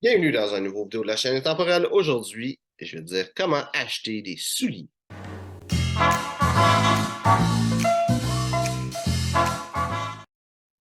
Bienvenue dans un nouveau vidéo de la chaîne Intemporelle. Aujourd'hui, je vais te dire comment acheter des souliers.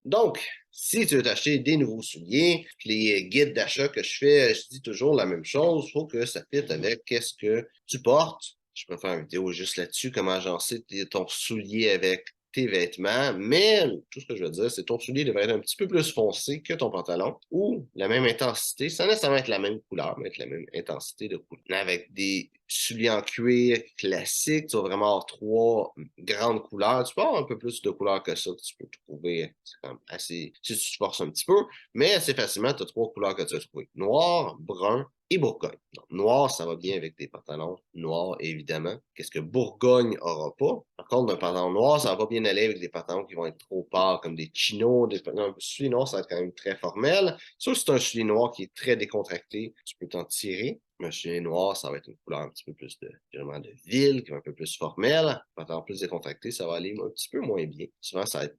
Donc, si tu veux t'acheter des nouveaux souliers, les guides d'achat que je fais, je dis toujours la même chose. Il faut que ça fitte avec qu'est-ce que tu portes. Je peux faire une vidéo juste là-dessus, comment agencer ton soulier avec tes vêtements, mais tout ce que je veux dire, c'est que ton soulier devrait être un petit peu plus foncé que ton pantalon ou la même intensité, sans nécessairement être la même couleur, mais être la même intensité de couleur. Avec des souliers en cuir classiques, tu vas vraiment avoir trois grandes couleurs. Tu peux avoir un peu plus de couleurs que ça que tu peux trouver. C'est quand même assez, si tu te forces un petit peu, mais assez facilement, tu as trois couleurs que tu vas trouver. Noir, brun et Bourgogne. Donc, noir, ça va bien avec des pantalons noirs, évidemment. Qu'est-ce que Bourgogne aura pas? Par contre, un pantalon noir, ça va pas bien aller avec des pantalons qui vont être trop pâles, comme des chinos, des pantalons. Un soulier noir, ça va être quand même très formel. Sauf si c'est un soulier noir qui est très décontracté, tu peux t'en tirer. Un soulier noir, ça va être une couleur un petit peu plus vraiment de ville, qui est un peu plus formelle. Un pantalon plus décontracté, ça va aller un petit peu moins bien. Souvent, ça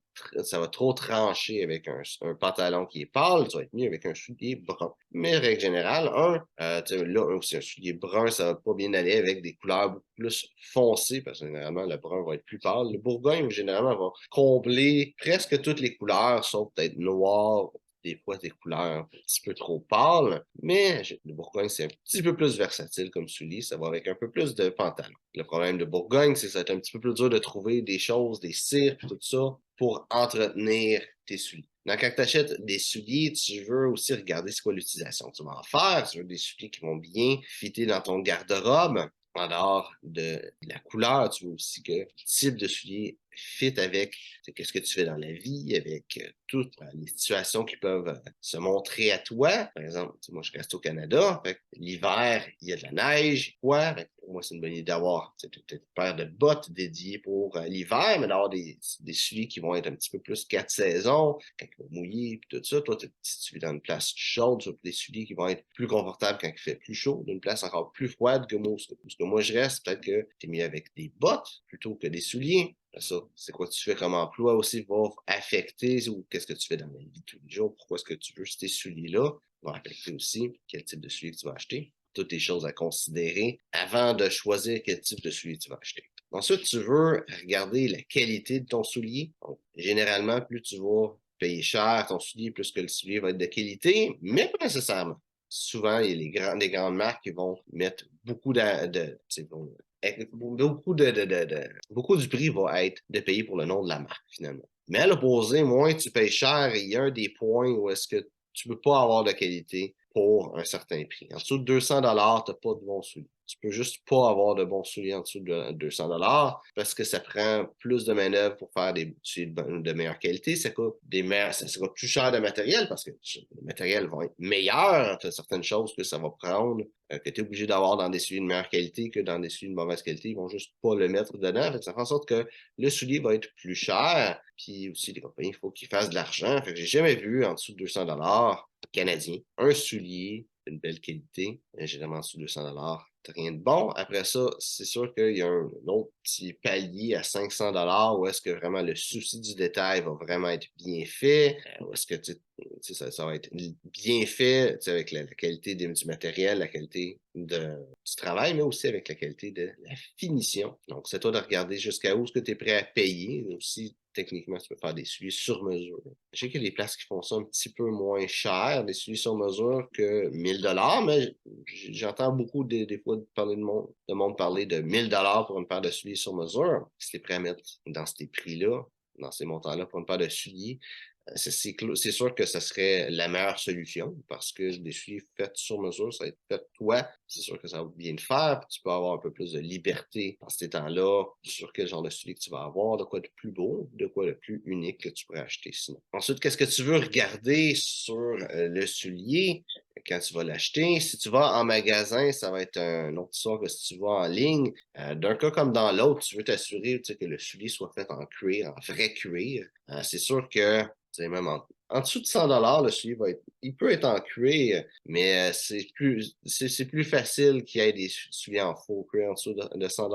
va trop trancher avec un pantalon qui est pâle, ça va être mieux avec un soulier brun. Mais règle générale, là aussi un soulier brun, ça va pas bien aller avec des couleurs beaucoup plus foncées, parce que généralement le brun va être plus pâle. Le bourgogne, généralement, va combler presque toutes les couleurs, sauf peut-être noir, des fois des couleurs un petit peu trop pâles, mais le Bourgogne, c'est un petit peu plus versatile comme soulier, ça va avec un peu plus de pantalon. Le problème de Bourgogne, c'est que ça va être un petit peu plus dur de trouver des choses, des cires, tout ça, pour entretenir tes souliers. Donc, quand tu achètes des souliers, tu veux aussi regarder c'est quoi l'utilisation que tu vas en faire. Tu veux des souliers qui vont bien fitter dans ton garde-robe. En dehors de la couleur, tu veux aussi que le type de soulier fit avec qu'est-ce que tu fais dans la vie, avec toutes les situations qui peuvent se montrer à toi. Par exemple, moi, je reste au Canada. L'hiver, il y a de la neige. Quoi? Pour moi, c'est une bonne idée d'avoir peut-être une paire de bottes dédiées pour l'hiver, mais d'avoir des souliers qui vont être un petit peu plus quatre saisons, quand il va mouiller, puis tout ça. Toi, si tu vis dans une place chaude, tu as des souliers qui vont être plus confortables quand il fait plus chaud, d'une place encore plus froide que moi. Parce que moi, je reste, peut-être que tu es mieux avec des bottes plutôt que des souliers. Ça, c'est quoi tu fais comme emploi aussi va affecter ou qu'est-ce que tu fais dans la vie de tous les jours, pourquoi est-ce que tu veux ces souliers-là, va affecter aussi quel type de souliers que tu vas acheter. Toutes les choses à considérer avant de choisir quel type de soulier tu vas acheter. Ensuite, tu veux regarder la qualité de ton soulier. Donc, généralement, plus tu vas payer cher ton soulier, plus que le soulier va être de qualité, mais pas nécessairement. Souvent, il y a les grandes marques qui vont mettre beaucoup beaucoup du prix va être de payer pour le nom de la marque, finalement. Mais à l'opposé, moins tu payes cher, il y a un des points où est-ce que tu ne peux pas avoir de qualité pour un certain prix. En dessous de 200 tu n'as pas de bons souliers. Tu peux juste pas avoir de bons souliers en dessous de 200 parce que ça prend plus de main-d'œuvre pour faire des souliers de meilleure qualité. Ça coûte plus cher de matériel parce que le matériel va être meilleur. Tu as certaines choses que ça va prendre que tu es obligé d'avoir dans des souliers de meilleure qualité que dans des souliers de mauvaise qualité. Ils vont juste pas le mettre dedans. Ça fait en sorte que le soulier va être plus cher. Puis aussi, les compagnies, il faut qu'ils fassent de l'argent. Fait que j'ai jamais vu en dessous de 200 canadiens un soulier d'une belle qualité, généralement en dessous de 200 rien de bon. Après ça, c'est sûr qu'il y a un autre petit palier à 500 où est-ce que vraiment le souci du détail va vraiment être bien fait, où est-ce que ça va être bien fait avec la qualité du matériel, la qualité du travail, mais aussi avec la qualité de la finition. Donc, c'est toi de regarder jusqu'à où est-ce que tu es prêt à payer. Aussi, techniquement, tu peux faire des souliers sur mesure. Je sais qu'il y a des places qui font ça un petit peu moins cher, des souliers sur mesure que 1000 mais j'entends beaucoup des fois de monde parler de 1000 pour une paire de souliers sur mesure. Si tu es prêt à mettre dans ces prix-là, dans ces montants-là pour une paire de souliers, c'est sûr que ce serait la meilleure solution parce que des souliers faits sur mesure, ça va être fait toi. C'est sûr que ça va bien le faire. Puis tu peux avoir un peu plus de liberté dans ces temps-là sur quel genre de souliers que tu vas avoir, de quoi de plus beau, de quoi de plus unique que tu pourrais acheter sinon. Ensuite, qu'est-ce que tu veux regarder sur le soulier quand tu vas l'acheter? Si tu vas en magasin, ça va être un autre histoire que si tu vas en ligne. D'un cas comme dans l'autre, tu veux t'assurer que le soulier soit fait en cuir, en vrai cuir. C'est sûr que même en dessous de 100 le soulier il peut être en cuir, mais c'est plus facile qu'il y ait des souliers en faux cuir en dessous de 100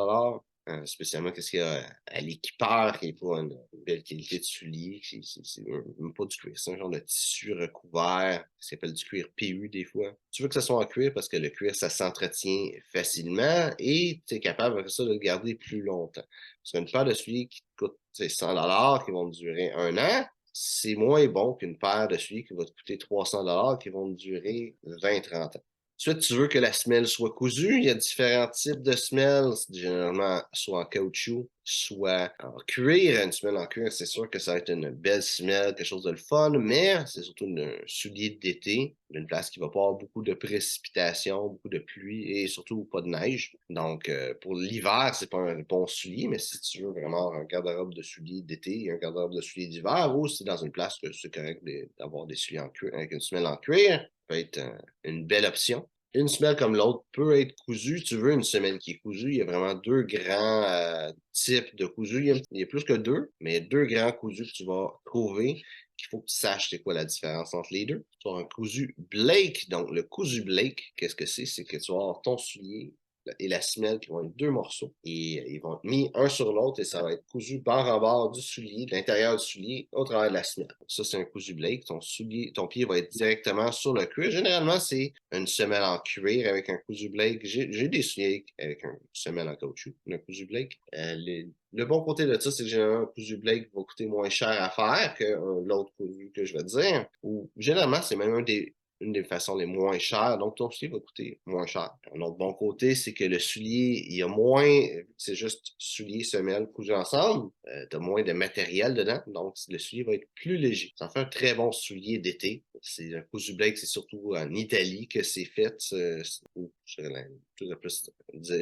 spécialement qu'est-ce qu'il y a à l'équipeur qui n'est pas une belle qualité de soulier. C'est même pas du cuir, c'est un genre de tissu recouvert qui s'appelle du cuir PU des fois. Tu veux que ça soit en cuir parce que le cuir, ça s'entretient facilement et tu es capable avec ça de le garder plus longtemps. Parce qu'une paire de souliers qui te coûte 100 qui vont durer 1 an, c'est moins bon qu'une paire de souliers qui va te coûter 300 qui vont durer 20-30 ans. Ensuite, tu veux que la semelle soit cousue. Il y a différents types de semelles, généralement soit en caoutchouc, soit en cuir. Une semelle en cuir, c'est sûr que ça va être une belle semelle, quelque chose de le fun, mais c'est surtout un soulier d'été, d'une place qui va pas avoir beaucoup de précipitations, beaucoup de pluie et surtout pas de neige. Donc, pour l'hiver, c'est pas un bon soulier, mais si tu veux vraiment un garde-robe de souliers d'été et un garde-robe de souliers d'hiver, ou si dans une place que c'est correct d'avoir des souliers en cuir, avec une semelle en cuir, peut être une belle option. Une semelle comme l'autre peut être cousue. Tu veux une semelle qui est cousue. Il y a vraiment deux grands types de cousus. Il y a plus que deux, mais il y a deux grands cousus que tu vas trouver. Il faut que tu saches c'est quoi la différence entre les deux. Tu as un cousu Blake. Donc, le cousu Blake, qu'est-ce que c'est? C'est que tu vas avoir ton soulier et la semelle qui vont être deux morceaux et ils vont être mis un sur l'autre et ça va être cousu bord en bord du soulier, de l'intérieur du soulier au travers de la semelle. Ça, c'est un cousu Blake. Ton pied va être directement sur le cuir. Généralement, c'est une semelle en cuir avec un cousu Blake. J'ai des souliers avec une semelle en caoutchouc, un cousu Blake. Le bon côté de ça, c'est que généralement, un cousu Blake va coûter moins cher à faire que l'autre cousu que je vais te dire. Ou généralement, c'est même une des façons les moins chères, donc ton soulier va coûter moins cher. Un autre bon côté, c'est que le soulier, il y a moins, c'est juste soulier, semelle, cousu ensemble, tu as moins de matériel dedans, donc le soulier va être plus léger. Ça fait un très bon soulier d'été. C'est un cousu Blake, c'est surtout en Italie que c'est fait. Je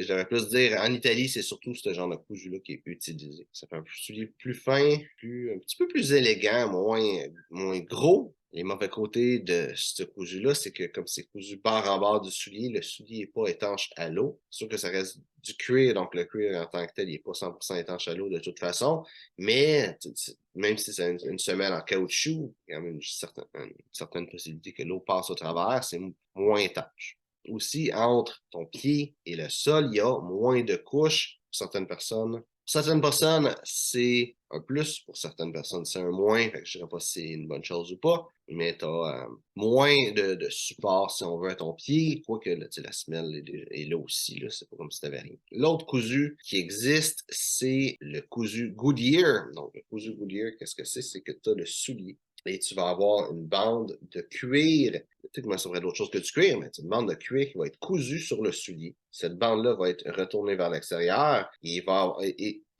devrais plus dire, en Italie, c'est surtout ce genre de cousu-là qui est utilisé. Ça fait un soulier plus fin, un petit peu plus élégant, moins gros. Les mauvais côtés de ce cousu-là, c'est que comme c'est cousu barre en barre du soulier, le soulier n'est pas étanche à l'eau. C'est sûr que ça reste du cuir, donc le cuir en tant que tel, il n'est pas 100% étanche à l'eau de toute façon. Mais même si c'est une semelle en caoutchouc, il y a quand même une certaine possibilité que l'eau passe au travers, c'est moins étanche. Aussi, entre ton pied et le sol, il y a moins de couches pour certaines personnes. Pour certaines personnes, c'est un plus. Pour certaines personnes, c'est un moins. Fait que je ne dirais pas si c'est une bonne chose ou pas, mais tu as moins de support, si on veut, à ton pied, quoique la semelle est là aussi. Là, c'est pas comme si tu n'avais rien. L'autre cousu qui existe, c'est le cousu Goodyear. Donc, le cousu Goodyear, qu'est-ce que c'est? C'est que tu as le soulier et tu vas avoir une bande de cuir. Peut-être que moi, ça serait d'autres choses que du cuir, mais c'est une bande de cuir qui va être cousue sur le soulier. Cette bande-là va être retournée vers l'extérieur et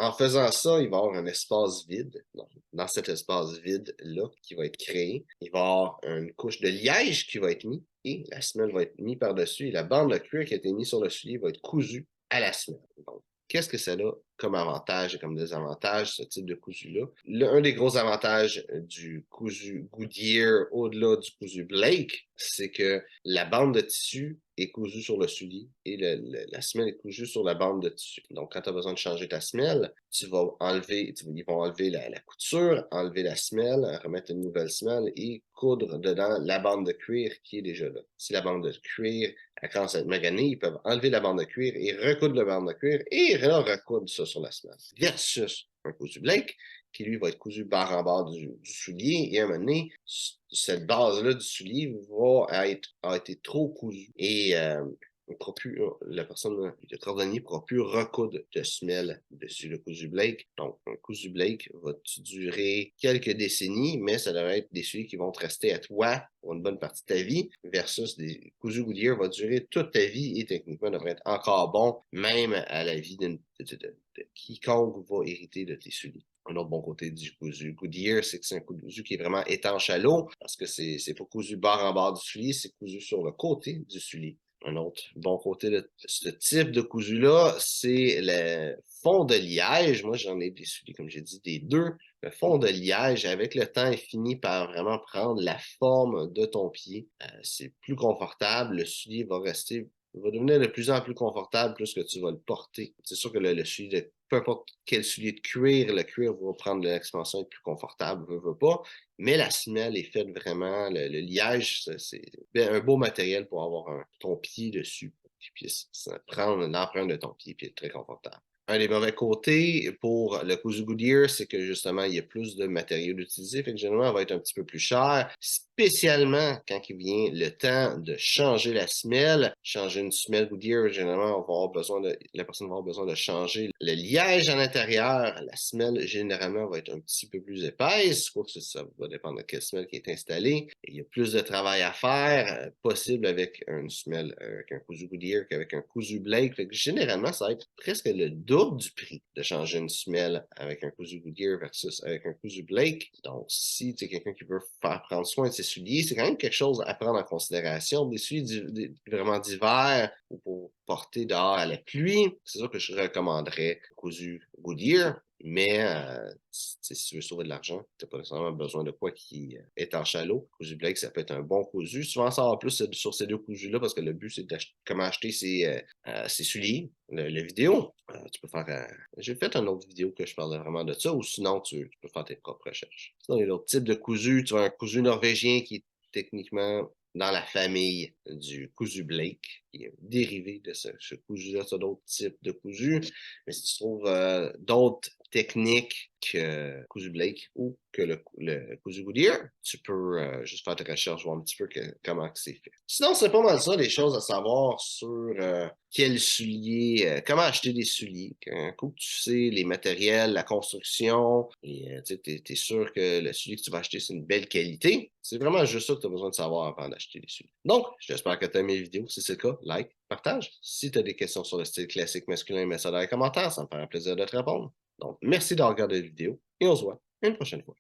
en faisant ça, il va y avoir un espace vide. Donc, dans cet espace vide-là qui va être créé, il va y avoir une couche de liège qui va être mise et la semelle va être mise par-dessus et la bande de cuir qui a été mise sur le soulier va être cousue à la semelle. Donc, qu'est-ce que ça a comme avantage et comme désavantage, ce type de cousu-là? Un des gros avantages du cousu Goodyear au-delà du cousu Blake, c'est que la bande de tissu est cousue sur le soulier et la semelle est cousue sur la bande de tissu. Donc, quand tu as besoin de changer ta semelle, ils vont enlever la couture, enlever la semelle, remettre une nouvelle semelle et coudre dedans la bande de cuir qui est déjà là. Si la bande de cuir commence à être maganée, ils peuvent enlever la bande de cuir et recoudre la bande de cuir et recoudre ça sur la semelle. Versus un cousu Blake, qui lui va être cousu barre en barre du soulier, et à un moment donné, cette base-là du soulier a été trop cousue. Et la personne, le cordonnier ne pourra plus recoudre de semelle dessus le cousu Blake. Donc, un cousu Blake va durer quelques décennies, mais ça devrait être des souliers qui vont te rester à toi pour une bonne partie de ta vie, versus des cousus Goodyear va durer toute ta vie et techniquement devrait être encore bon, même à la vie de quiconque va hériter de tes souliers. Un autre bon côté du cousu Goodyear, c'est que c'est un cousu qui est vraiment étanche à l'eau, parce que c'est pas cousu barre en barre du soulier, c'est cousu sur le côté du soulier. Un autre bon côté de ce type de cousu-là, c'est le fond de liège. Moi, j'en ai des souliers, comme j'ai dit, des deux. Le fond de liège, avec le temps, il finit par vraiment prendre la forme de ton pied. C'est plus confortable. Le soulier va devenir de plus en plus confortable plus que tu vas le porter. C'est sûr que le soulier peu importe quel soulier de cuir, le cuir va prendre de l'expansion et être plus confortable, veut pas. Mais la semelle est faite vraiment, le liège, c'est un beau matériel pour avoir ton pied dessus, qui puisse prendre l'empreinte de ton pied et être très confortable. Un des mauvais côtés pour le Cousu Goodyear, c'est que justement, il y a plus de matériaux utilisé, fait que généralement, elle va être un petit peu plus cher, spécialement quand il vient le temps de changer la semelle. Changer une semelle Goodyear, généralement, la personne va avoir besoin de changer le liège à l'intérieur. La semelle, généralement, va être un petit peu plus épaisse, quoique ça va dépendre de quelle semelle qui est installée. Il y a plus de travail à faire, possible avec une semelle, avec un Cousu Goodyear qu'avec un Cousu Blake. Fait que généralement, ça va être presque le double du prix de changer une semelle avec un Cousu Goodyear versus avec un Cousu Blake. Donc, si tu es quelqu'un qui veut faire prendre soin de ses souliers, c'est quand même quelque chose à prendre en considération. Des souliers vraiment d'hiver ou pour porter dehors à la pluie, c'est sûr que je recommanderais Cousu Goodyear. Mais si tu veux sauver de l'argent, tu n'as pas nécessairement besoin de quoi qui est en chalot. Cousu Blake, ça peut être un bon cousu. Souvent, ça va plus sur ces deux cousus-là parce que le but, c'est de comment acheter ses souliers. Le vidéo, tu peux faire. J'ai fait une autre vidéo que je parlais vraiment de ça, ou sinon, tu peux faire tes propres recherches. Sinon, il y a d'autres types de cousus. Tu as un cousu norvégien qui est techniquement dans la famille du cousu Blake, qui est dérivé de ce cousu-là, sur d'autres types de cousus. Mais si tu trouves d'autres techniques que cousu Blake ou que le cousu Goodyear, tu peux juste faire tes recherches, voir un petit peu comment c'est fait. Sinon, c'est pas mal ça, les choses à savoir sur quels souliers, comment acheter des souliers. Un coup que tu sais les matériels, la construction, et tu es sûr que le soulier que tu vas acheter, c'est une belle qualité. C'est vraiment juste ça que tu as besoin de savoir avant d'acheter des souliers. Donc, j'espère que tu as aimé les vidéos. Si c'est le cas, like, partage. Si tu as des questions sur le style classique masculin, mets ça dans les commentaires. Ça me fera un plaisir de te répondre. Donc, merci d'avoir regardé la vidéo et on se voit une prochaine fois.